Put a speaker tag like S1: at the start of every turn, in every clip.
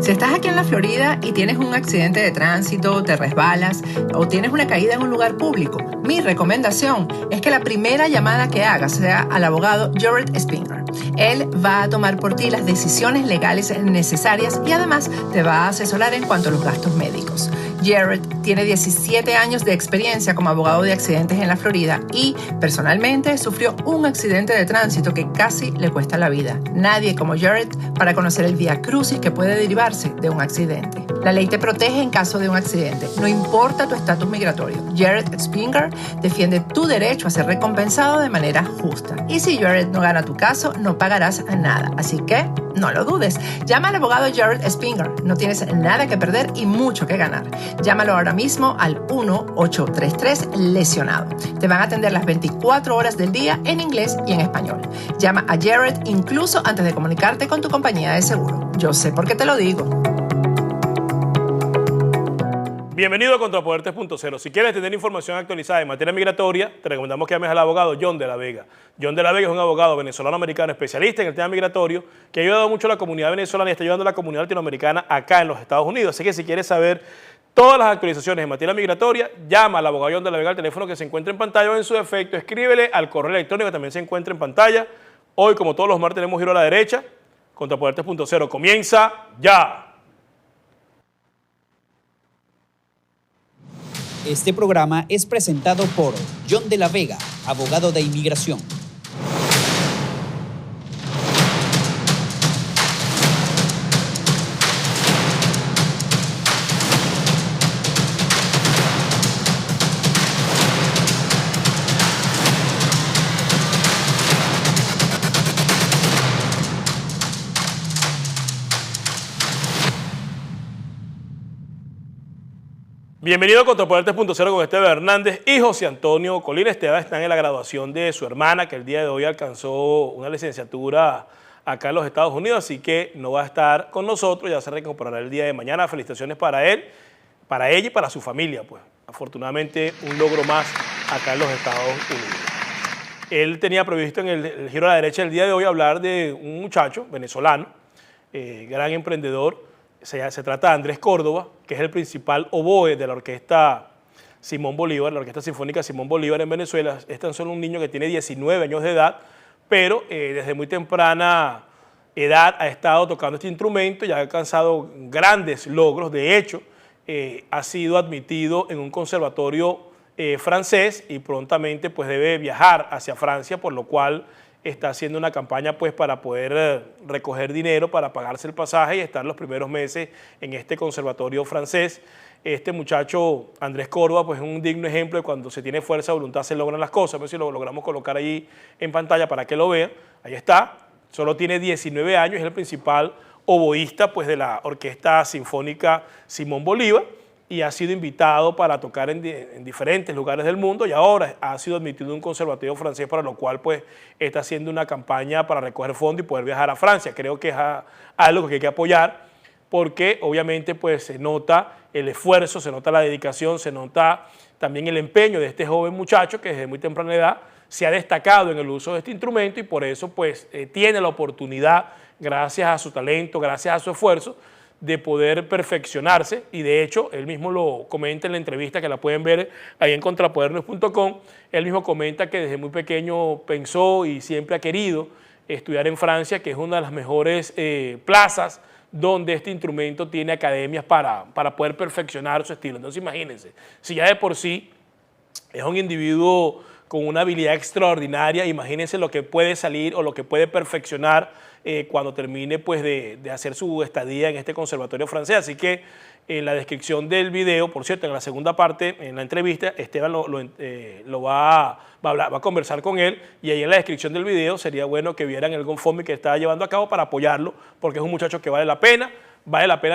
S1: Si estás aquí en la Florida y tienes un accidente de tránsito, te resbalas o tienes una caída en un lugar público, mi recomendación es que la primera llamada que hagas sea al abogado Jared Spinger. Él va a tomar por ti las decisiones legales necesarias y además te va a asesorar en cuanto a los gastos médicos. Jared tiene 17 años de experiencia como abogado de accidentes en la Florida y personalmente sufrió un accidente de tránsito que casi le cuesta la vida. Nadie como Jared para conocer el viacrucis que puede derivarse de un accidente. La ley te protege en caso de un accidente, no importa tu estatus migratorio. Jared Spinger defiende tu derecho a ser recompensado de manera justa. Y si Jared no gana tu caso, no pagarás nada. Así que no lo dudes. Llama al abogado Jared Spinger. No tienes nada que perder y mucho que ganar. Llámalo ahora mismo al 1-833-LESIONADO. Te van a atender las 24 horas del día en inglés y en español. Llama a Jared incluso antes de comunicarte con tu compañía de seguro. Yo sé por qué te lo digo.
S2: Bienvenido a Contrapoder3.0. Si quieres tener información actualizada en materia migratoria, te recomendamos que llames al abogado John de la Vega. John de la Vega es un abogado venezolano-americano especialista en el tema migratorio que ha ayudado mucho a la comunidad venezolana y está ayudando a la comunidad latinoamericana acá en los Estados Unidos. Así que si quieres saber todas las actualizaciones en materia migratoria, llama al abogado John de la Vega al teléfono que se encuentra en pantalla o en su defecto, escríbele al correo electrónico que también se encuentra en pantalla. Hoy, como todos los martes, tenemos giro a la derecha. Contrapoder3.0 comienza ya.
S3: Este programa es presentado por John de la Vega, abogado de inmigración.
S2: Bienvenido a Contrapoder3.0 con Esteban Hernández y José Antonio Colina. Esteban está en la graduación de su hermana, que el día de hoy alcanzó una licenciatura acá en los Estados Unidos, así que no va a estar con nosotros, ya se recuperará el día de mañana. Felicitaciones para él, para ella y para su familia, pues. Afortunadamente, un logro más acá en los Estados Unidos. Él tenía previsto en el giro a la derecha el día de hoy hablar de un muchacho venezolano, gran emprendedor. Se trata de Andrés Córdoba, que es el principal oboe de la orquesta Simón Bolívar, la Orquesta Sinfónica Simón Bolívar en Venezuela. Es tan solo un niño que tiene 19 años de edad, pero desde muy temprana edad ha estado tocando este instrumento y ha alcanzado grandes logros. De hecho, ha sido admitido en un conservatorio francés y prontamente pues, debe viajar hacia Francia, por lo cual está haciendo una campaña pues, para poder recoger dinero para pagarse el pasaje y estar los primeros meses en este conservatorio francés. Este muchacho, Andrés Córdoba, pues es un digno ejemplo de cuando se tiene fuerza de voluntad se logran las cosas. A ver si lo logramos colocar ahí en pantalla para que lo vean. Ahí está, solo tiene 19 años, es el principal oboísta pues, de la Orquesta Sinfónica Simón Bolívar y ha sido invitado para tocar en diferentes lugares del mundo y ahora ha sido admitido en un conservatorio francés, para lo cual pues está haciendo una campaña para recoger fondos y poder viajar a Francia. Creo que es algo que hay que apoyar porque obviamente pues se nota el esfuerzo, se nota la dedicación, se nota también el empeño de este joven muchacho que desde muy temprana edad se ha destacado en el uso de este instrumento y por eso pues tiene la oportunidad, gracias a su talento, gracias a su esfuerzo, de poder perfeccionarse y de hecho él mismo lo comenta en la entrevista que la pueden ver ahí en contrapodernos.com. Él mismo comenta que desde muy pequeño pensó y siempre ha querido estudiar en Francia, que es una de las mejores plazas donde este instrumento tiene academias para poder perfeccionar su estilo. Entonces imagínense, si ya de por sí es un individuo con una habilidad extraordinaria, imagínense lo que puede salir o lo que puede perfeccionar cuando termine pues, de hacer su estadía en este conservatorio francés. Así que en la descripción del video, por cierto, en la segunda parte, en la entrevista, Esteban va a conversar con él y ahí en la descripción del video sería bueno que vieran el GoFundMe que está llevando a cabo para apoyarlo, porque es un muchacho que vale la pena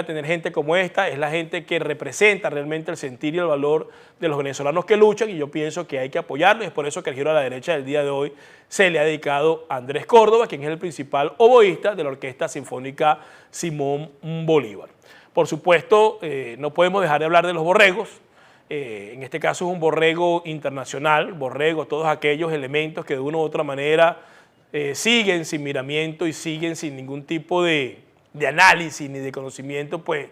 S2: tener gente como esta, es la gente que representa realmente el sentir y el valor de los venezolanos que luchan y yo pienso que hay que apoyarlo y es por eso que el giro a la derecha del día de hoy se le ha dedicado a Andrés Córdoba, quien es el principal oboísta de la Orquesta Sinfónica Simón Bolívar. Por supuesto, no podemos dejar de hablar de los borregos. En este caso es un borrego internacional, borrego, todos aquellos elementos que de una u otra manera siguen sin miramiento y siguen sin ningún tipo de de análisis ni de conocimiento, pues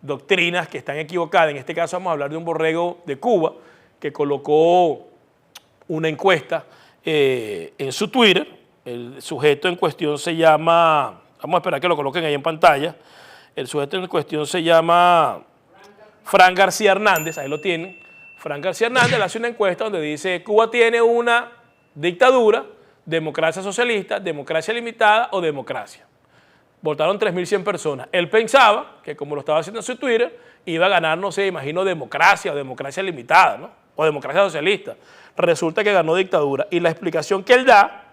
S2: doctrinas que están equivocadas. En este caso vamos a hablar de un borrego de Cuba que colocó una encuesta en su Twitter. El sujeto en cuestión se llama, vamos a esperar que lo coloquen ahí en pantalla, el sujeto en cuestión se llama Fran García Hernández, ahí lo tienen. Fran García Hernández le hace una encuesta donde dice: Cuba tiene una dictadura, democracia socialista, democracia limitada o democracia. Votaron 3.100 personas. Él pensaba que, como lo estaba haciendo en su Twitter, iba a ganar, no sé, imagino democracia o democracia limitada, ¿no? O democracia socialista. Resulta que ganó dictadura. Y la explicación que él da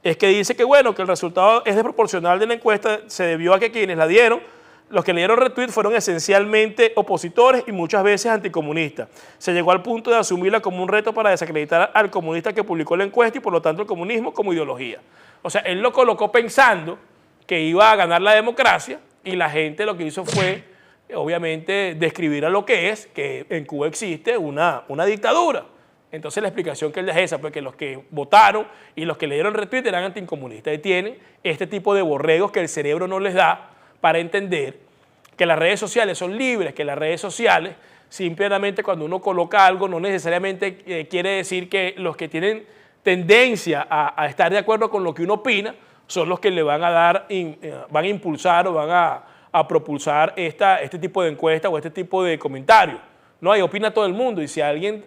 S2: es que dice que, bueno, que el resultado es desproporcional de la encuesta, se debió a que quienes la dieron, los que le dieron retweet fueron esencialmente opositores y muchas veces anticomunistas. Se llegó al punto de asumirla como un reto para desacreditar al comunista que publicó la encuesta y por lo tanto el comunismo como ideología. O sea, él lo colocó pensando que iba a ganar la democracia y la gente lo que hizo fue, obviamente, describir a lo que es, que en Cuba existe una dictadura. Entonces la explicación que él da es esa, porque los que votaron y los que le dieron retweet eran anticomunistas y tienen este tipo de borregos que el cerebro no les da para entender que las redes sociales son libres, que las redes sociales, simplemente cuando uno coloca algo, no necesariamente quiere decir que los que tienen tendencia a estar de acuerdo con lo que uno opina son los que le van a dar, van a impulsar o van a propulsar este tipo de encuesta o este tipo de comentarios. No, ahí opina todo el mundo y si alguien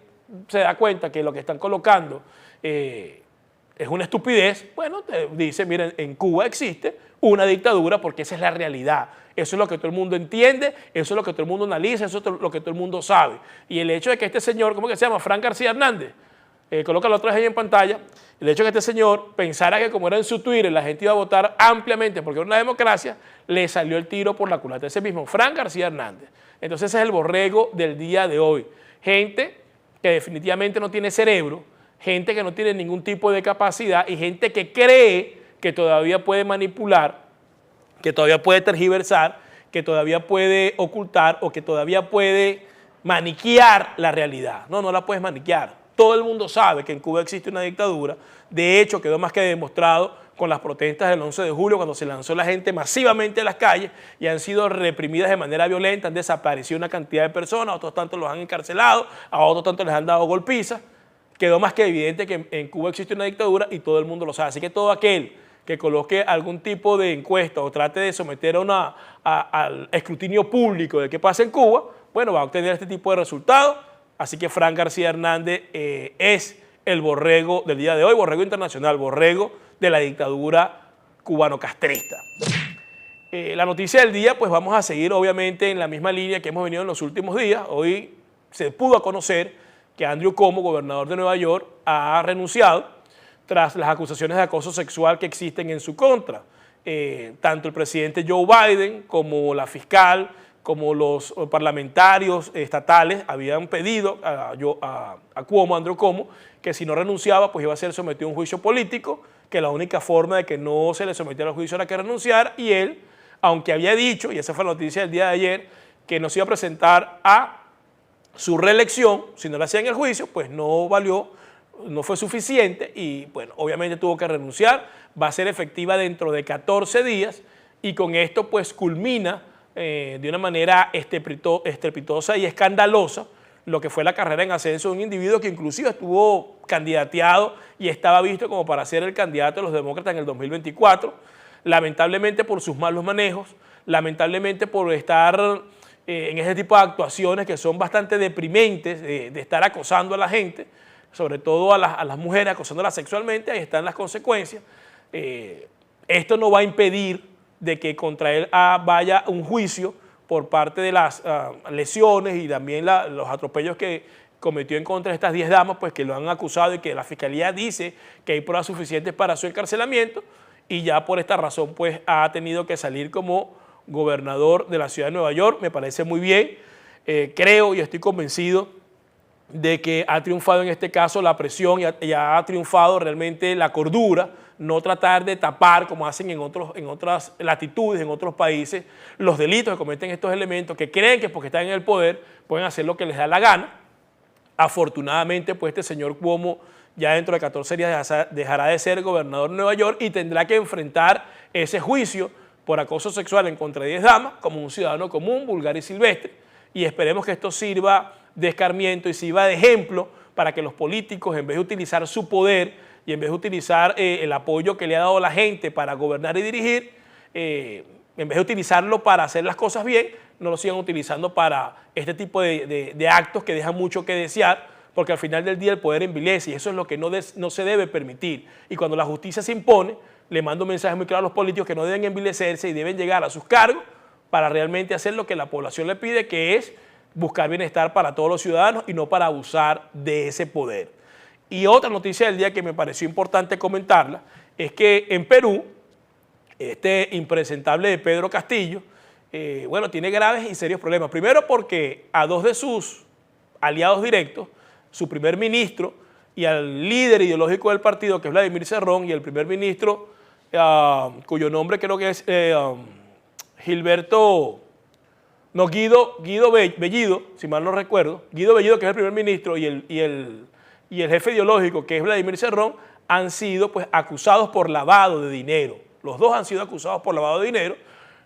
S2: se da cuenta que lo que están colocando es una estupidez, bueno, te dice, miren, en Cuba existe una dictadura porque esa es la realidad. Eso es lo que todo el mundo entiende, eso es lo que todo el mundo analiza, eso es lo que todo el mundo sabe. Y el hecho de que este señor, ¿cómo que se llama? Fran García Hernández, colócalo otra vez ahí en pantalla, el hecho de que este señor pensara que como era en su Twitter la gente iba a votar ampliamente porque era una democracia, le salió el tiro por la culata. Ese mismo, Fran García Hernández. Entonces ese es el borrego del día de hoy. Gente que definitivamente no tiene cerebro, gente que no tiene ningún tipo de capacidad y gente que cree que todavía puede manipular, que todavía puede tergiversar, que todavía puede ocultar o que todavía puede maniquear la realidad. No, no la puedes maniquear. Todo el mundo sabe que en Cuba existe una dictadura. De hecho, quedó más que demostrado con las protestas del 11 de julio, cuando se lanzó la gente masivamente a las calles y han sido reprimidas de manera violenta, han desaparecido una cantidad de personas, a otros tantos los han encarcelado, a otros tantos les han dado golpizas. Quedó más que evidente que en Cuba existe una dictadura y todo el mundo lo sabe. Así que todo aquel que coloque algún tipo de encuesta o trate de someter al escrutinio público de qué pasa en Cuba, bueno, va a obtener este tipo de resultados. Así que Fran García Hernández es el borrego del día de hoy, borrego internacional, borrego de la dictadura cubano-castrista. La noticia del día, pues vamos a seguir obviamente en la misma línea que hemos venido en los últimos días. Hoy se pudo conocer que Andrew Cuomo, gobernador de Nueva York, ha renunciado tras las acusaciones de acoso sexual que existen en su contra. Tanto el presidente Joe Biden como la fiscal, como los parlamentarios estatales habían pedido a Cuomo, Andrew Cuomo, que si no renunciaba, pues iba a ser sometido a un juicio político, que la única forma de que no se le sometiera al juicio era que renunciara, y él, aunque había dicho, y esa fue la noticia del día de ayer, que no se iba a presentar a su reelección, si no le hacían el juicio, pues no valió, no fue suficiente y, bueno, obviamente tuvo que renunciar, va a ser efectiva dentro de 14 días y con esto pues culmina de una manera estrepitosa y escandalosa lo que fue la carrera en ascenso de un individuo que inclusive estuvo candidateado y estaba visto como para ser el candidato de los demócratas en el 2024, lamentablemente por sus malos manejos, lamentablemente por estar en ese tipo de actuaciones que son bastante deprimentes, de estar acosando a la gente, sobre todo a las mujeres, acosándolas sexualmente, ahí están las consecuencias. Esto no va a impedir de que contra él vaya un juicio por parte de las lesiones y también los atropellos que cometió en contra de estas 10 damas, pues que lo han acusado y que la fiscalía dice que hay pruebas suficientes para su encarcelamiento y ya por esta razón pues ha tenido que salir como gobernador de la ciudad de Nueva York. Me parece muy bien, creo y estoy convencido de que ha triunfado en este caso la presión y ha triunfado realmente la cordura, no tratar de tapar, como hacen en otras latitudes, en otros países, los delitos que cometen estos elementos, que creen que porque están en el poder pueden hacer lo que les da la gana. Afortunadamente, pues este señor Cuomo ya dentro de 14 días dejará de ser gobernador de Nueva York y tendrá que enfrentar ese juicio por acoso sexual en contra de 10 damas como un ciudadano común, vulgar y silvestre, y esperemos que esto sirva de escarmiento y sirva de ejemplo para que los políticos, en vez de utilizar su poder y en vez de utilizar el apoyo que le ha dado la gente para gobernar y dirigir, en vez de utilizarlo para hacer las cosas bien, no lo sigan utilizando para este tipo de actos que dejan mucho que desear, porque al final del día el poder envilece y eso es lo que no se debe permitir. Y cuando la justicia se impone, le mando un mensaje muy claro a los políticos que no deben envilecerse y deben llegar a sus cargos para realmente hacer lo que la población le pide, que es buscar bienestar para todos los ciudadanos y no para abusar de ese poder. Y otra noticia del día que me pareció importante comentarla es que en Perú, este impresentable de Pedro Castillo, bueno, tiene graves y serios problemas. Primero porque a dos de sus aliados directos, su primer ministro y al líder ideológico del partido, que es Vladimir Cerrón, y el primer ministro, cuyo nombre creo que es Guido Bellido, si mal no recuerdo, Guido Bellido, que es el primer ministro, y el jefe ideológico, que es Vladimir Cerrón, han sido pues acusados por lavado de dinero. Los dos han sido acusados por lavado de dinero,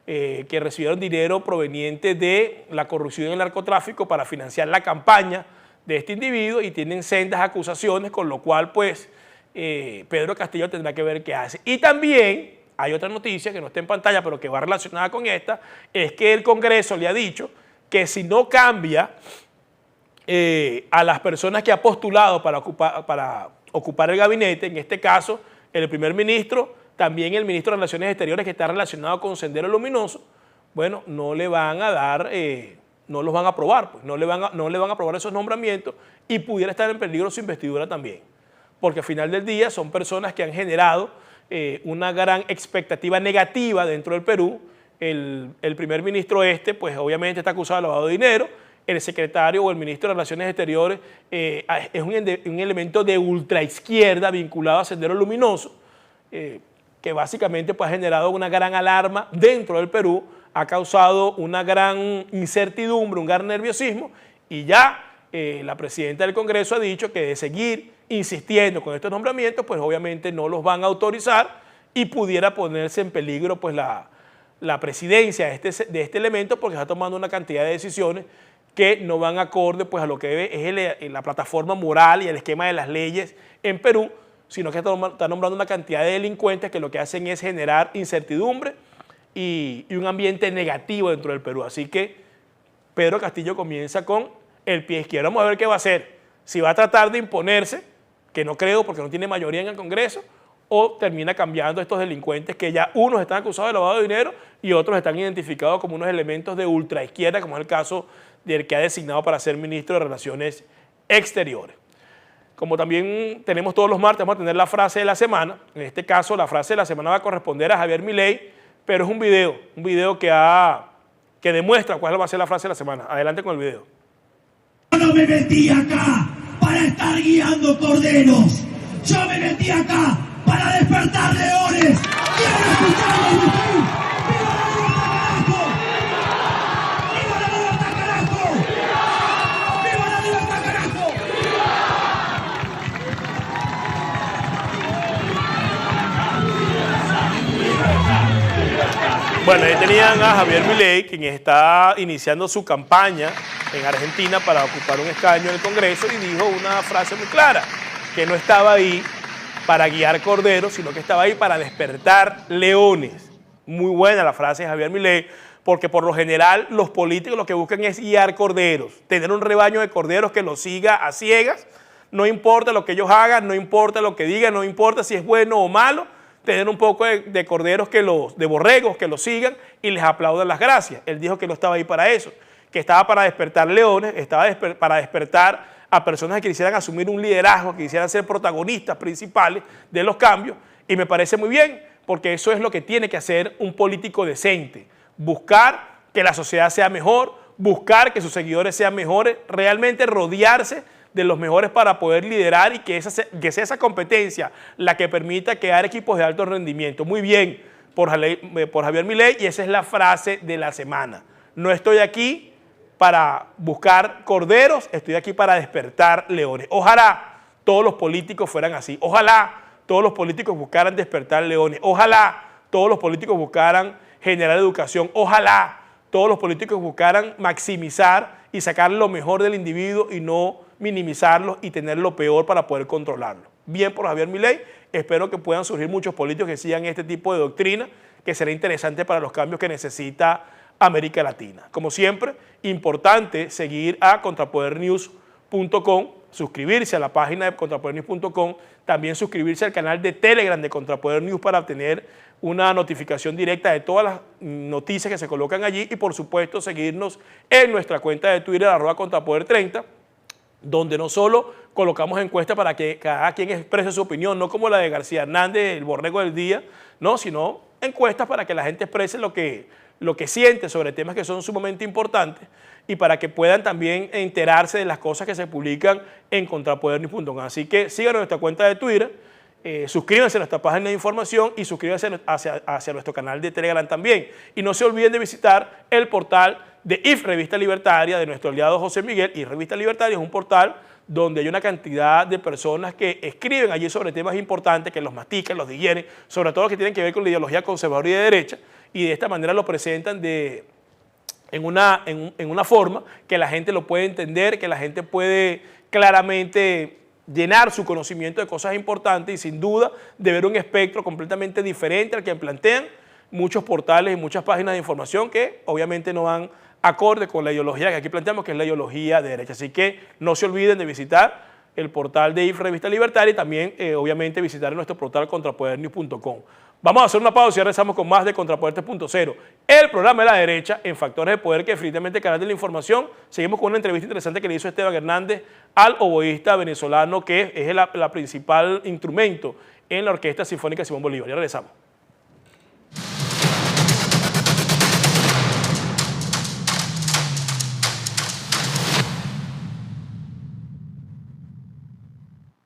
S2: que recibieron dinero proveniente de la corrupción y el narcotráfico para financiar la campaña de este individuo y tienen sendas acusaciones, con lo cual pues Pedro Castillo tendrá que ver qué hace. Y también hay otra noticia que no está en pantalla, pero que va relacionada con esta, es que el Congreso le ha dicho que si no cambia a las personas que ha postulado para ocupar el gabinete, en este caso el primer ministro, también el ministro de Relaciones Exteriores, que está relacionado con Sendero Luminoso, bueno, no le van a dar, no los van a aprobar, pues no le van a aprobar esos nombramientos y pudiera estar en peligro su investidura también, porque al final del día son personas que han generado una gran expectativa negativa dentro del Perú. El primer ministro pues obviamente está acusado de lavado de dinero. El secretario o el ministro de Relaciones Exteriores es un elemento de ultraizquierda vinculado a Sendero Luminoso, que básicamente pues, ha generado una gran alarma dentro del Perú, ha causado una gran incertidumbre, un gran nerviosismo, y ya la presidenta del Congreso ha dicho que de seguir insistiendo con estos nombramientos, pues obviamente no los van a autorizar y pudiera ponerse en peligro pues la presidencia de este elemento, porque está tomando una cantidad de decisiones que no van acorde pues, a lo que es la plataforma moral y el esquema de las leyes en Perú, sino que está nombrando una cantidad de delincuentes que lo que hacen es generar incertidumbre y un ambiente negativo dentro del Perú. Así que Pedro Castillo comienza con el pie izquierdo. Vamos a ver qué va a hacer. Si va a tratar de imponerse, que no creo porque no tiene mayoría en el Congreso, o termina cambiando estos delincuentes que ya unos están acusados de lavado de dinero y otros están identificados como unos elementos de ultraizquierda, como es el caso del que ha designado para ser ministro de Relaciones Exteriores. Como también tenemos todos los martes, vamos a tener la frase de la semana. En este caso, la frase de la semana va a corresponder a Javier Milei, pero es un video que demuestra cuál va a ser la frase de la semana. Adelante con el video.
S4: Yo no me metí acá para estar guiando corderos. Yo me metí acá para despertar leones. ¡Quiero escucharlo, Luis! ¡Viva la libertad, carajo! ¡Viva la libertad, carajo!
S2: Bueno, ahí tenían a Javier Milei, quien está iniciando su campaña en Argentina para ocupar un escaño en el Congreso, y dijo una frase muy clara, que no estaba ahí para guiar corderos, sino que estaba ahí para despertar leones. Muy buena la frase de Javier Milei, porque por lo general los políticos lo que buscan es guiar corderos, tener un rebaño de corderos que los siga a ciegas, no importa lo que ellos hagan, no importa lo que digan, no importa si es bueno o malo, tener un poco de corderos, de borregos que los sigan y les aplaudan las gracias. Él dijo que no estaba ahí para eso, que estaba para despertar leones, estaba para despertar a personas que quisieran asumir un liderazgo, que quisieran ser protagonistas principales de los cambios, y me parece muy bien, porque eso es lo que tiene que hacer un político decente, buscar que la sociedad sea mejor, buscar que sus seguidores sean mejores, realmente rodearse de los mejores para poder liderar y que sea esa competencia la que permita crear equipos de alto rendimiento. Muy bien por Javier Milei, y esa es la frase de la semana. No estoy aquí para buscar corderos, estoy aquí para despertar leones. Ojalá todos los políticos fueran así. Ojalá todos los políticos buscaran despertar leones. Ojalá todos los políticos buscaran generar educación. Ojalá todos los políticos buscaran maximizar y sacar lo mejor del individuo y no minimizarlo y tener lo peor para poder controlarlo. Bien por Javier Milei, espero que puedan surgir muchos políticos que sigan este tipo de doctrina, que será interesante para los cambios que necesita América Latina. Como siempre, importante seguir a contrapodernews.com, suscribirse a la página de contrapodernews.com, también suscribirse al canal de Telegram de Contrapoder News para obtener una notificación directa de todas las noticias que se colocan allí y por supuesto seguirnos en nuestra cuenta de Twitter @contrapoder30, donde no solo colocamos encuestas para que cada quien exprese su opinión, no como la de García Hernández, el borrego del día, no, sino encuestas para que la gente exprese lo que siente sobre temas que son sumamente importantes y para que puedan también enterarse de las cosas que se publican en contrapodernews.com. Así que síganos en nuestra cuenta de Twitter, suscríbanse a nuestra página de información y suscríbanse hacia nuestro canal de Telegram también. Y no se olviden de visitar el portal de IF Revista Libertaria de nuestro aliado José Miguel. Y Revista Libertaria es un portal donde hay una cantidad de personas que escriben allí sobre temas importantes, que los mastican, los digieren, sobre todo los que tienen que ver con la ideología conservadora y de derecha, y de esta manera lo presentan en una forma que la gente lo puede entender, que la gente puede claramente llenar su conocimiento de cosas importantes y sin duda de ver un espectro completamente diferente al que plantean muchos portales y muchas páginas de información que obviamente no van acorde con la ideología que aquí planteamos, que es la ideología de derecha. Así que no se olviden de visitar el portal de IF Revista Libertaria y también obviamente visitar nuestro portal contrapodernews.com. Vamos a hacer una pausa y ya regresamos con más de Contrapoder 3.0, el programa de la derecha en Factores de Poder, que definitivamente el canal de la información. Seguimos con una entrevista interesante que le hizo Esteban Hernández al oboísta venezolano, que es la principal instrumento en la Orquesta Sinfónica Simón Bolívar. Ya regresamos.